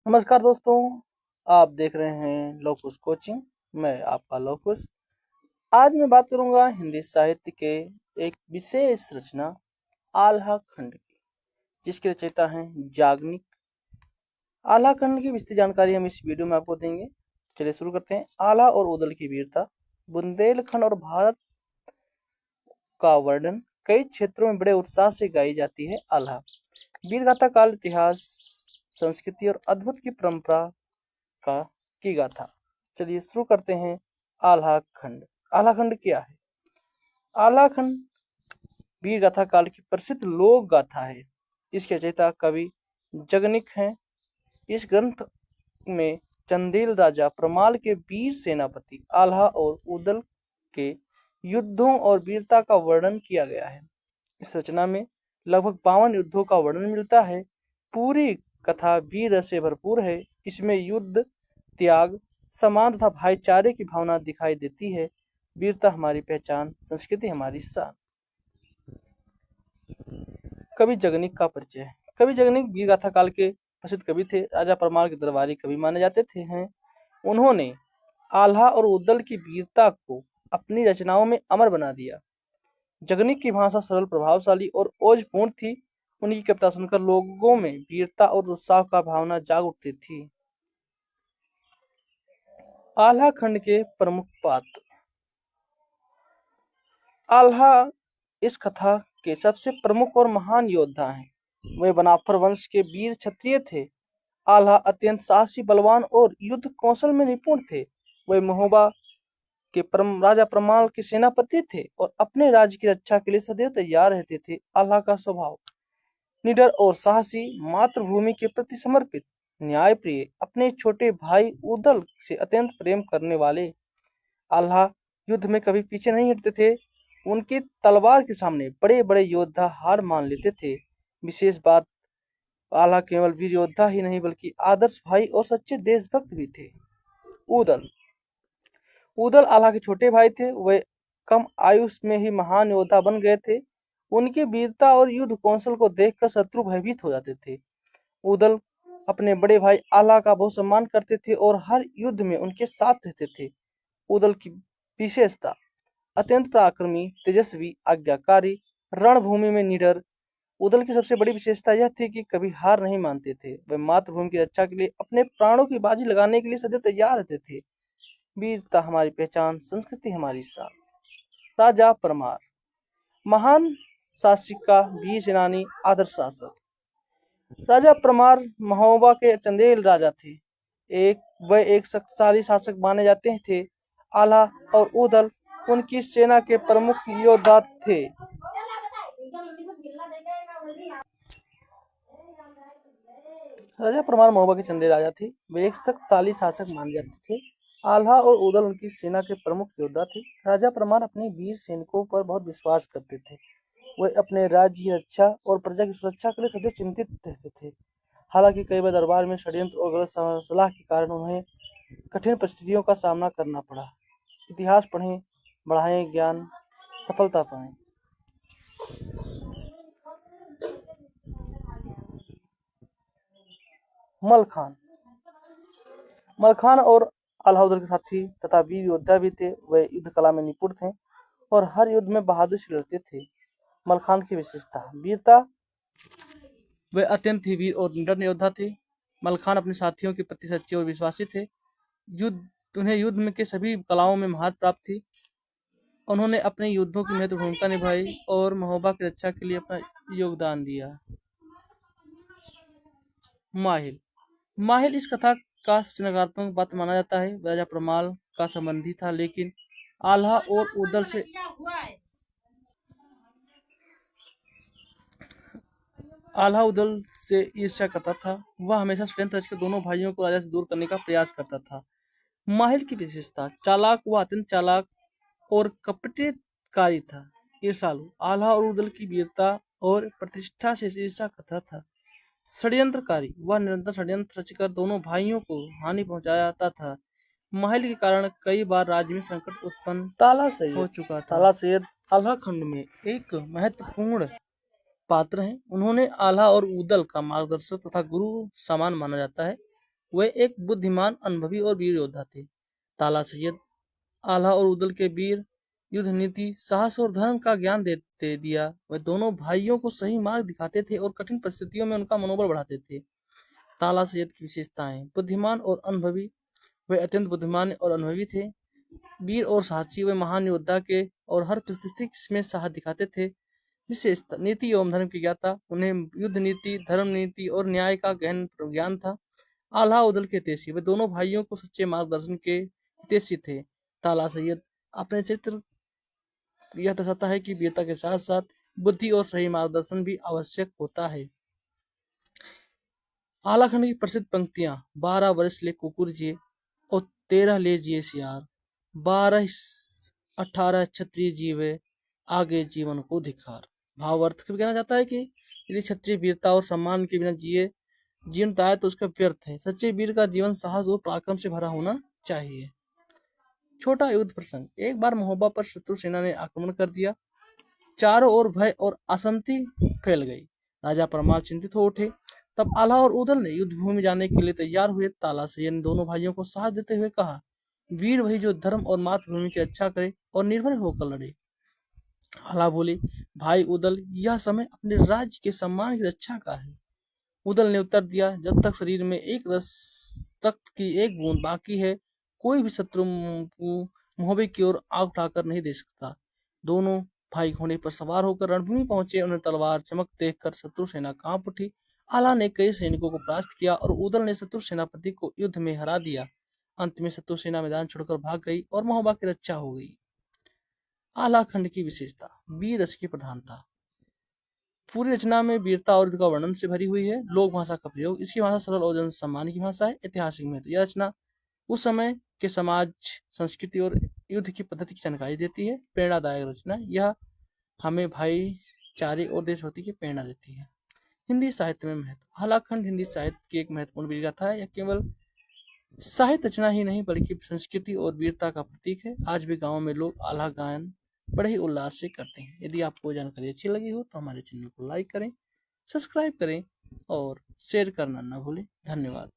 नमस्कार दोस्तों, आप देख रहे हैं लोकुस कोचिंग। मैं आपका लोकुस। आज मैं बात करूंगा हिंदी साहित्य के एक विशेष रचना आल्हा खंड की, जिसके रचयिता हैं याज्ञनिक। आल्हा खंड की विस्तृत जानकारी हम इस वीडियो में आपको देंगे। चलिए शुरू करते हैं। आल्हा और उदल की वीरता। बुंदेलखंड और भारत का वर्णन कई क्षेत्रों में बड़े उत्साह से गाई जाती है। आल्हा वीरगाथा काल, इतिहास, संस्कृति और अद्भुत की परंपरा का की गाथा। चलिए शुरू करते हैं। आल्हा खंड। आल्हा खंड क्या है? आल्हा खंड वीर गाथा काल की प्रसिद्ध लोक गाथा है। इसके रचयिता कवि याज्ञनिक हैं। इस ग्रंथ में चंदेल राजा प्रमाल के वीर सेनापति आल्हा और उदल के युद्धों और वीरता का वर्णन किया गया है। इस रचना में लगभग 52 युद्धों का वर्णन मिलता है। पूरी कथा वीर रस से भरपूर है। इसमें युद्ध, त्याग, सम्मान तथा भाईचारे की भावना दिखाई देती है। वीरता हमारी पहचान, संस्कृति हमारी शान। कवि याज्ञनिक का परिचय। कवि याज्ञनिक वीर गाथा काल के प्रसिद्ध कवि थे। राजा परमार के दरबारी कवि माने जाते थे। उन्होंने आल्हा और उदल की वीरता को अपनी रचनाओं में अमर बना दिया। याज्ञनिक की भाषा सरल, प्रभावशाली और ओजपूर्ण थी। उनकी कविता सुनकर लोगों में वीरता और उत्साह का भावना जाग उठती थी। आल्हा खंड के प्रमुख पात्र। आल्हा इस कथा के सबसे प्रमुख और महान योद्धा हैं। वे बनाफर वंश के वीर क्षत्रिय थे। आल्हा अत्यंत साहसी, बलवान और युद्ध कौशल में निपुण थे। वे महोबा के राजा परमाल के सेनापति थे और अपने राज्य की रक्षा के लिए सदैव तैयार रहते थे। आल्हा का स्वभाव निडर और साहसी, मातृभूमि के प्रति समर्पित, न्यायप्रिय, अपने छोटे भाई उदल से अत्यंत प्रेम करने वाले। आल्हा युद्ध में कभी पीछे नहीं हटते थे। उनकी तलवार के सामने बड़े बड़े योद्धा हार मान लेते थे। विशेष बात, आल्हा केवल वीर योद्धा ही नहीं बल्कि आदर्श भाई और सच्चे देशभक्त भी थे। उदल उदल आल्हा के छोटे भाई थे। वे कम आयु में ही महान योद्धा बन गए थे। उनकी वीरता और युद्ध कौशल को देखकर शत्रु भयभीत हो जाते थे। उदल अपने बड़े भाई आल्हा का बहुत सम्मान करते थे और हर युद्ध में उनके साथ रहते थे। उदल की विशेषता, अत्यंत पराक्रमी, तेजस्वी, आज्ञाकारी, रणभूमि में निडर। उदल की सबसे बड़ी विशेषता यह थी कि कभी हार नहीं मानते थे। वे मातृभूमि की रक्षा के लिए अपने प्राणों की बाजी लगाने के लिए सदैव तैयार रहते थे। वीरता हमारी पहचान, संस्कृति हमारी शान। राजा परमार, महान शासिका, वीर सेनानी, आदर्श शासक। राजा परमार महोबा के चंदेल राजा थे। वह एक शक्तिशाली शासक माने जाते थे। आल्हा और उदल उनकी सेना के प्रमुख योद्धा थे। राजा परमार महोबा के चंदेल राजा थे। वे एक शक्तिशाली शासक माने जाते थे। आल्हा और उदल उनकी सेना के प्रमुख योद्धा थे। राजा परमार अपने वीर सैनिकों पर बहुत विश्वास करते थे। वे अपने राज्य की रक्षा और प्रजा की सुरक्षा के लिए सदैव चिंतित रहते थे। हालांकि कई बार दरबार में षड्यंत्र और गलत सलाह के कारण उन्हें कठिन परिस्थितियों का सामना करना पड़ा। इतिहास पढ़ें, बढ़ाएं ज्ञान, सफलता पाएं। मलखान मलखान और आल्हा उदल के साथी तथा वीर योद्धा भी थे। वे युद्ध कला में निपुण थे और हर युद्ध में बहादुर से लड़ते थे। मलखान की विशेषता, वीरता, वे अत्यंत ही वीर और निडर योद्धा थे। मलखान अपने साथियों के प्रति सच्चे और विश्वासी थे। उन्हें युद्ध में के सभी कलाओं में महारत प्राप्त थी। उन्होंने अपने युद्धों की महत्वपूर्ण भूमिका निभाई और महोबा की रक्षा के लिए अपना योगदान दिया। माहिल माहिल इस कथा का सबसे नकारात्मक बात माना जाता है। राजा परमाल का संबंधी था, लेकिन आल्हा और उदल से ईर्ष्या करता था। वह हमेशा षड्यंत्र रचकर दोनों भाइयों को राजा से दूर करने का प्रयास करता था। माहिल की विशेषता, चालाक, वह अत्यंत चालाक और कपटकारी था। ईर्ष्यालु, आल्हा और उदल की वीरता और प्रतिष्ठा से ईर्ष्या करता था। षड्यंत्रकारी, वह निरंतर षड्यंत्र रचकर दोनों भाइयों को हानि पहुंचाता था। माहिल के कारण कई बार राज्य में संकट उत्पन्न हो चुका था। ताला सैयद आल्हा खंड में एक महत्वपूर्ण पात्र हैं। उन्होंने आल्हा और उदल का मार्गदर्शक तथा गुरु समान माना जाता है। वे एक बुद्धिमान, अनुभवी और वीर योद्धा थे। ताला सैयद आल्हा और उदल के वीर युद्ध नीति, साहस और धर्म का ज्ञान देते दिया। वे दोनों भाइयों को सही मार्ग दिखाते थे और कठिन परिस्थितियों में उनका मनोबल बढ़ाते थे। ताला सैयद की विशेषताएं: बुद्धिमान और अनुभवी। वे अत्यंत बुद्धिमान और अनुभवी थे। वीर और साहसी। वे महान योद्धा के और हर परिस्थिति में साहस दिखाते थे। विशेषता: नीति एवं धर्म की ज्ञाता। उन्हें युद्ध नीति, धर्म नीति और न्याय का गहन ज्ञान था। आल्हा उदल के हितैषी। वे दोनों भाइयों को सच्चे मार्गदर्शन के हितैषी थे। ताला सैयद अपने चरित्र यह दर्शाता है कि वीरता के साथ साथ बुद्धि और सही मार्गदर्शन भी आवश्यक होता है। आल्हा खंड की प्रसिद्ध पंक्तियां: 12 वर्ष ले कुकुर जिए और 13 ले जिए सियार, 12 18 क्षत्रिय जीवे, आगे जीवन को धिक्कार। भावार्थ कहना चाहता है कि यदि क्षत्रिय वीरता और सम्मान के बिना जीवन है तो उसका व्यर्थ है। सच्चे वीर का जीवन साहस और पराक्रम से भरा होना चाहिए। छोटा युद्ध प्रसंग: एक बार महोबा पर शत्रु सेना ने आक्रमण कर दिया। चारों ओर भय और अशांति फैल गई। राजा परमार चिंतित हो उठे। तब आल्हा और उदल ने युद्ध भूमि जाने के लिए तैयार हुए। ताला सैयद ने दोनों भाइयों को साथ देते हुए कहा, वीर वही जो धर्म और मातृभूमि की रक्षा करे और निर्भय होकर लड़े। आल्हा बोले, भाई उदल, यह समय अपने राज्य के सम्मान की रक्षा का है। उदल ने उत्तर दिया, जब तक शरीर में एक रक्त की एक बूंद बाकी है, कोई भी शत्रु महोबे की ओर आग उठाकर नहीं दे सकता। दोनों भाई घोड़े पर सवार होकर रणभूमि पहुंचे। उन्हें तलवार चमक देखकर शत्रु सेना कांप उठी। आल्हा ने कई सैनिकों को परास्त किया और उदल ने शत्रु सेनापति को युद्ध में हरा दिया। अंत में शत्रु सेना मैदान छोड़कर भाग गई और महोबा की रक्षा हो गई। आल्हा खंड की विशेषता: वीर रस की प्रधानता। पूरी रचना में वीरता और युद्ध का वर्णन से भरी हुई है। लोक भाषा का प्रयोग: इसकी भाषा सरल और जन सम्मान की भाषा है। ऐतिहासिक महत्व: यह रचना उस समय के समाज, संस्कृति और युद्ध की पद्धति की जानकारी देती है। प्रेरणादायक रचना: यह हमें भाईचारे और देशभक्ति की प्रेरणा देती है। हिंदी साहित्य में महत्व: आल्हा खंड हिंदी साहित्य की एक महत्वपूर्ण वीर गाथा है। यह केवल साहित्य रचना ही नहीं बल्कि संस्कृति और वीरता का प्रतीक है। आज भी गाँव में लोग आल्हा गायन बड़े ही उल्लास से करते हैं। यदि आपको जानकारी अच्छी लगी हो तो हमारे चैनल को लाइक करें, सब्सक्राइब करें और शेयर करना न भूलें। धन्यवाद।